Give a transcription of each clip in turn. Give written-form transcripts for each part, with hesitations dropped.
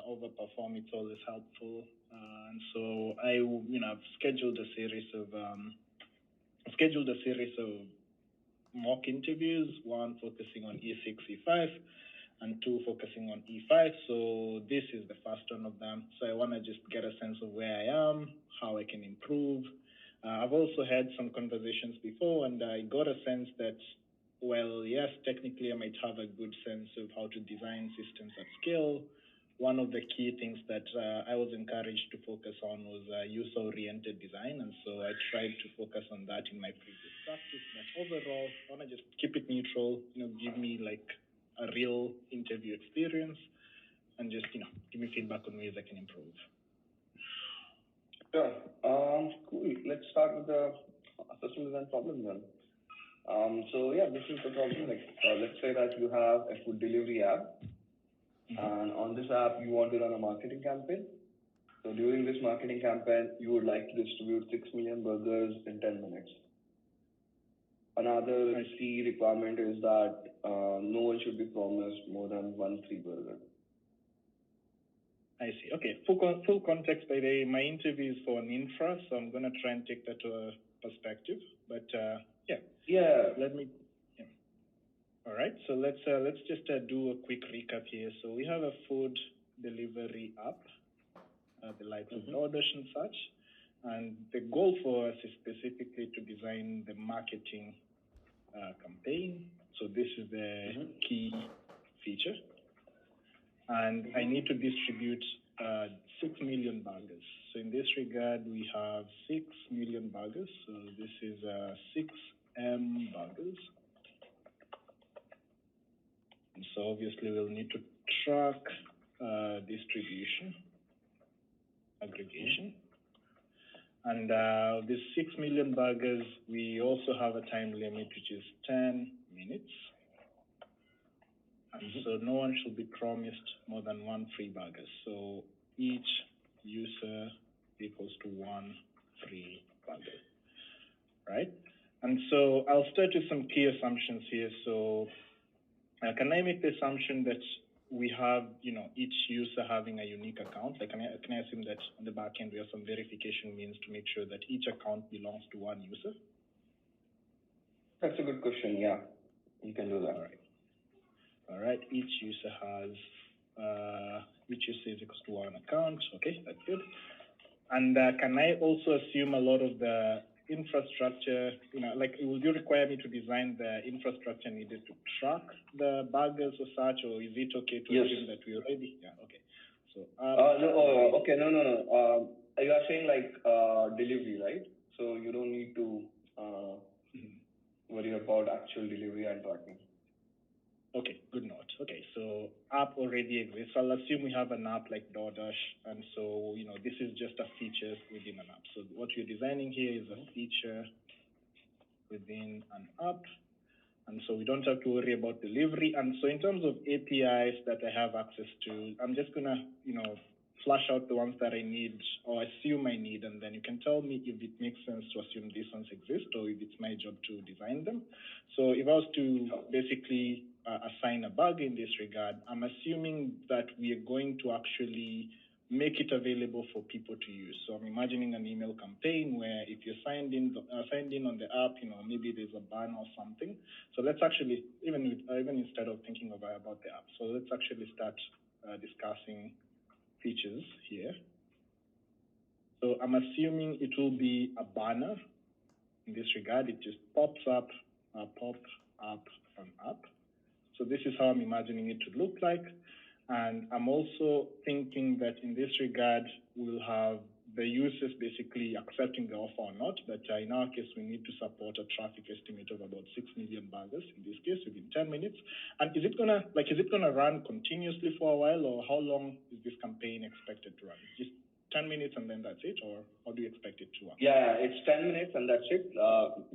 overperform, it's always helpful. And so I've scheduled a series of mock interviews, one focusing on E6, E5, and two focusing on E5. So this is the first one of them. So I want to just get a sense of where I am, how I can improve. I've also had some conversations before, and I got a sense that, well, yes, technically I might have a good sense of how to design systems at scale. One of the key things that I was encouraged to focus on was user-oriented design, and so I tried to focus on that in my previous practice. But overall, I want to just keep it neutral, give me like a real interview experience, and just give me feedback on ways I can improve. Sure. Cool. Let's start with the system design problem then. So yeah, this is the problem. Let's say that you have a food delivery app, and on this app you want to run a marketing campaign. So during this marketing campaign, you would like to distribute 6 million burgers in 10 minutes. Another key requirement is that no one should be promised more than one free burger. I see. Okay. Full context, by the way, my interview is for an infra, so I'm going to try and take that to a perspective. But let me. Yeah. All right. So let's just do a quick recap here. So we have a food delivery app, the likes of DoorDash and such, and the goal for us is specifically to design the marketing campaign. So this is the key feature. And I need to distribute 6 million burgers. So in this regard, we have 6 million burgers. So this is 6M burgers. And so obviously we'll need to track distribution, aggregation. And these 6 million burgers, we also have a time limit, which is 10 minutes. And so no one should be promised more than one free burger. So each user equals to one free burger, right? And so I'll start with some key assumptions here. So can I make the assumption that we have, each user having a unique account? Like, can I assume that on the back end we have some verification means to make sure that each account belongs to one user? That's a good question. Yeah, you can do that. All right. Each user is equals to one account. Okay, that's good. And can I also assume a lot of the infrastructure, will you require me to design the infrastructure needed to track the burgers or such, or is it okay to assume that we already? Yeah, okay. So no. You are saying delivery, right? So you don't need to worry about actual delivery and tracking. Okay, good note. Okay, so app already exists. I'll assume we have an app like DoorDash, and so this is just a feature within an app. So what you're designing here is a feature within an app, and so we don't have to worry about delivery. And so in terms of APIs that I have access to, I'm just gonna flush out the ones that I need or assume I need, and then you can tell me if it makes sense to assume these ones exist or if it's my job to design them. So if I was to basically assign a bug in this regard, I'm assuming that we are going to actually make it available for people to use. So I'm imagining an email campaign where if you're signed in on the app, maybe there's a ban or something. So let's actually, even instead of thinking about the app, so let's actually start discussing features here. So I'm assuming it will be a banner. In this regard, it just pops up, pop up on up. So this is how I'm imagining it to look like. And I'm also thinking that in this regard, we'll have the users basically accepting the offer or not. But in our case, we need to support a traffic estimate of about 6 million burgers, in this case, within 10 minutes. And is it gonna run continuously for a while, or how long is this campaign expected to run? Just 10 minutes and then that's it, or how do you expect it to work? Yeah, it's 10 minutes and that's it.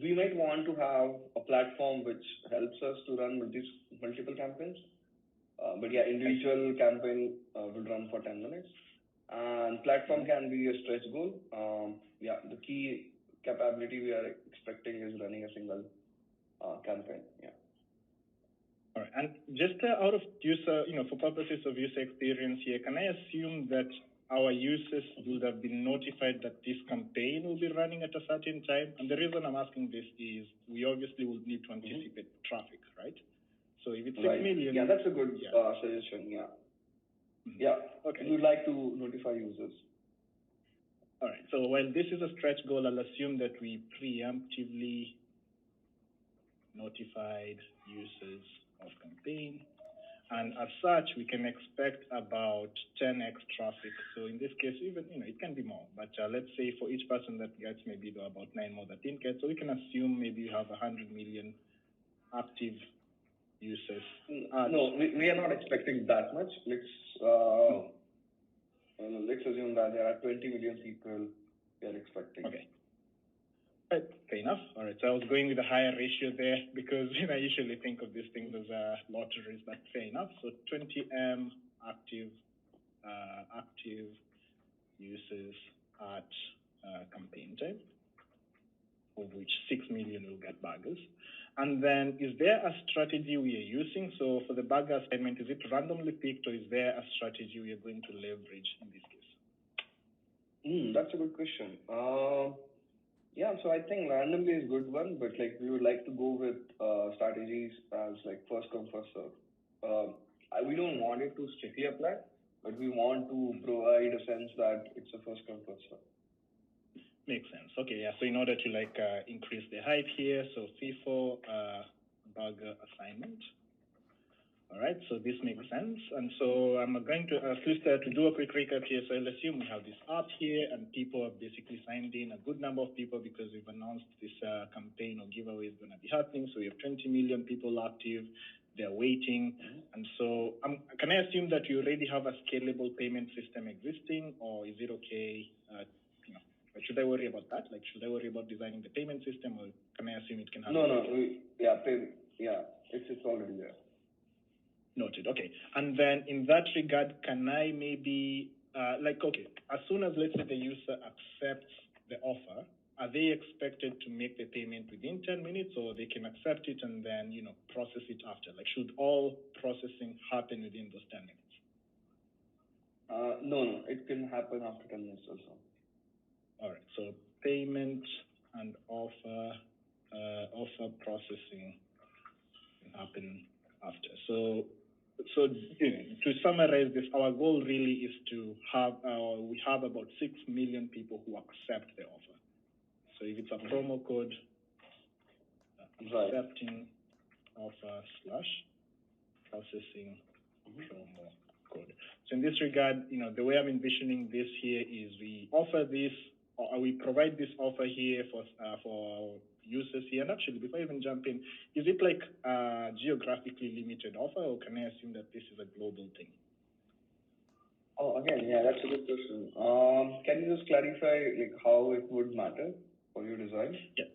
We might want to have a platform which helps us to run multiple campaigns. But yeah, individual campaign will run for 10 minutes. And platform can be a stretch goal. The key capability we are expecting is running a single campaign. Yeah. All right. And just out of user, for purposes of user experience here, can I assume that our users would have been notified that this campaign will be running at a certain time? And the reason I'm asking this is we obviously will need to anticipate traffic, right? So if it's 6 million. Yeah, that's a good suggestion. Yeah. Yeah. Okay. We would like to notify users. All right. So while this is a stretch goal, I'll assume that we preemptively notified users of campaign. And as such, we can expect about 10x traffic. So in this case, even, it can be more. But let's say for each person that gets, maybe there are about 9 more that didn't get. So we can assume maybe you have 100 million active users. No, we are not expecting that much. Let's assume that there are 20 million people we are expecting. Okay. Right, fair enough. All right, so I was going with a higher ratio there because I usually think of these things as lotteries, but fair enough. So 20M active users at campaign time, of which 6 million will get burgers. And then is there a strategy we are using? So for the burger assignment, is it randomly picked, or is there a strategy we are going to leverage in this case? That's a good question. Yeah, so I think randomly is a good one, but we would like to go with strategies as first come, first serve. We don't want it to strictly apply, but we want to provide a sense that it's a first come, first serve. Makes sense. Okay, yeah. So in order to increase the height here, so FIFO burger assignment. All right, so this makes sense. And so I'm going to to do a quick recap here. So I'll assume we have this app here and people have basically signed in, a good number of people, because we've announced this campaign or giveaway is going to be happening. So we have 20 million people active. They're waiting. And so can I assume that you already have a scalable payment system existing, or is it okay? Should I worry about that? Should I worry about designing the payment system, or can I assume it can happen? No, it's already there. Noted. Okay. And then in that regard, can I maybe, as soon as, let's say, the user accepts the offer, are they expected to make the payment within 10 minutes, or they can accept it and then, process it after? Should all processing happen within those 10 minutes? No, it can happen after 10 minutes also. All right. So payment and offer processing can happen after. So to summarize this, our goal really is to have, we have about 6 million people who accept the offer. So if it's a promo code, accepting offer / processing promo code. So in this regard, the way I'm envisioning this here is we offer this, or we provide this offer here for users here. And actually, before I even jump in, is it a geographically limited offer, or can I assume that this is a global thing? Oh, again, yeah, that's a good question. Can you just clarify how it would matter for your design? Yeah.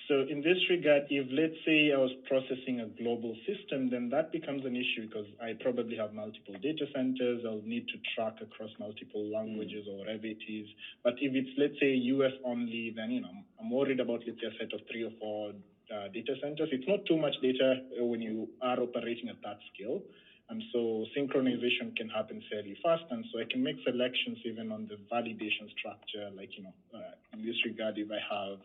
So in this regard, if let's say I was processing a global system, then that becomes an issue because I probably have multiple data centers. I'll need to track across multiple languages or whatever it is. But if it's, let's say, US only, then, I'm worried about, let's say, a set of 3 or 4 data centers. It's not too much data when you are operating at that scale. And so synchronization can happen fairly fast. And so I can make selections even on the validation structure. In this regard, if I have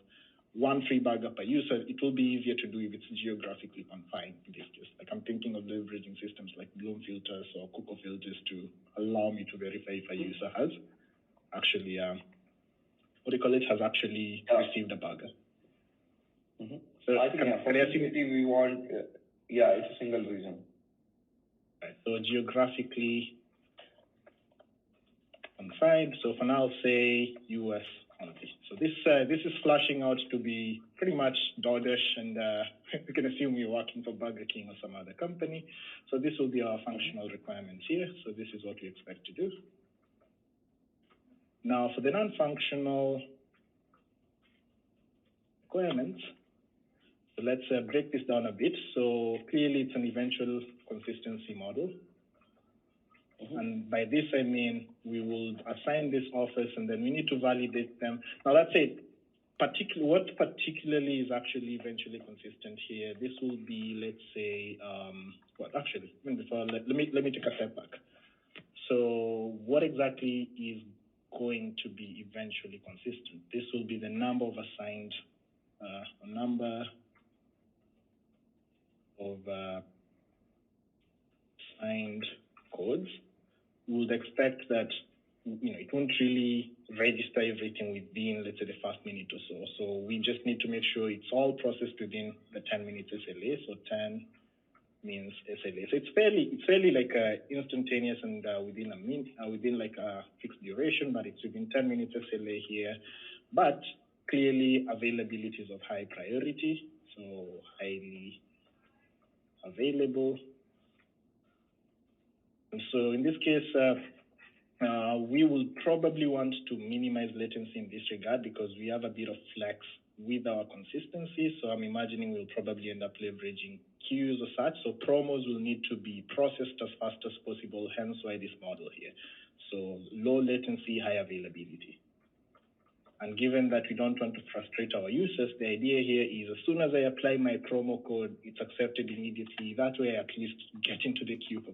1 free burger per user, it will be easier to do if it's geographically confined in this case. I'm thinking of leveraging systems like Bloom filters or Cuckoo filters to allow me to verify if a user has actually, has actually received a burger. So I think for security we want, it's a single region. Right, so geographically confined. So for now, I'll say US only. So this is flashing out to be pretty much DoorDash, and we can assume you're working for Burger King or some other company. So this will be our functional requirements here. So this is what we expect to do. Now for the non-functional requirements, so let's break this down a bit. So clearly it's an eventual consistency model. And by this, I mean we will assign these offers and then we need to validate them. Now, that's it. what particularly is actually eventually consistent here? This will be, let's say, actually, before let me take a step back. So, what exactly is going to be eventually consistent? This will be the number of assigned assigned codes. We would expect that it won't really register everything within, let's say, the first minute or so. So we just need to make sure it's all processed within the 10 minutes SLA. So 10 means SLA. So it's fairly like instantaneous and within like a fixed duration, but it's within 10 minutes SLA here. But clearly availability is of high priority, so highly available. And so in this case, we will probably want to minimize latency in this regard because we have a bit of flex with our consistency. So I'm imagining we'll probably end up leveraging queues or such. So promos will need to be processed as fast as possible, hence why this model here. So low latency, high availability. And given that we don't want to frustrate our users, the idea here is as soon as I apply my promo code, it's accepted immediately. That way I at least get into the queue for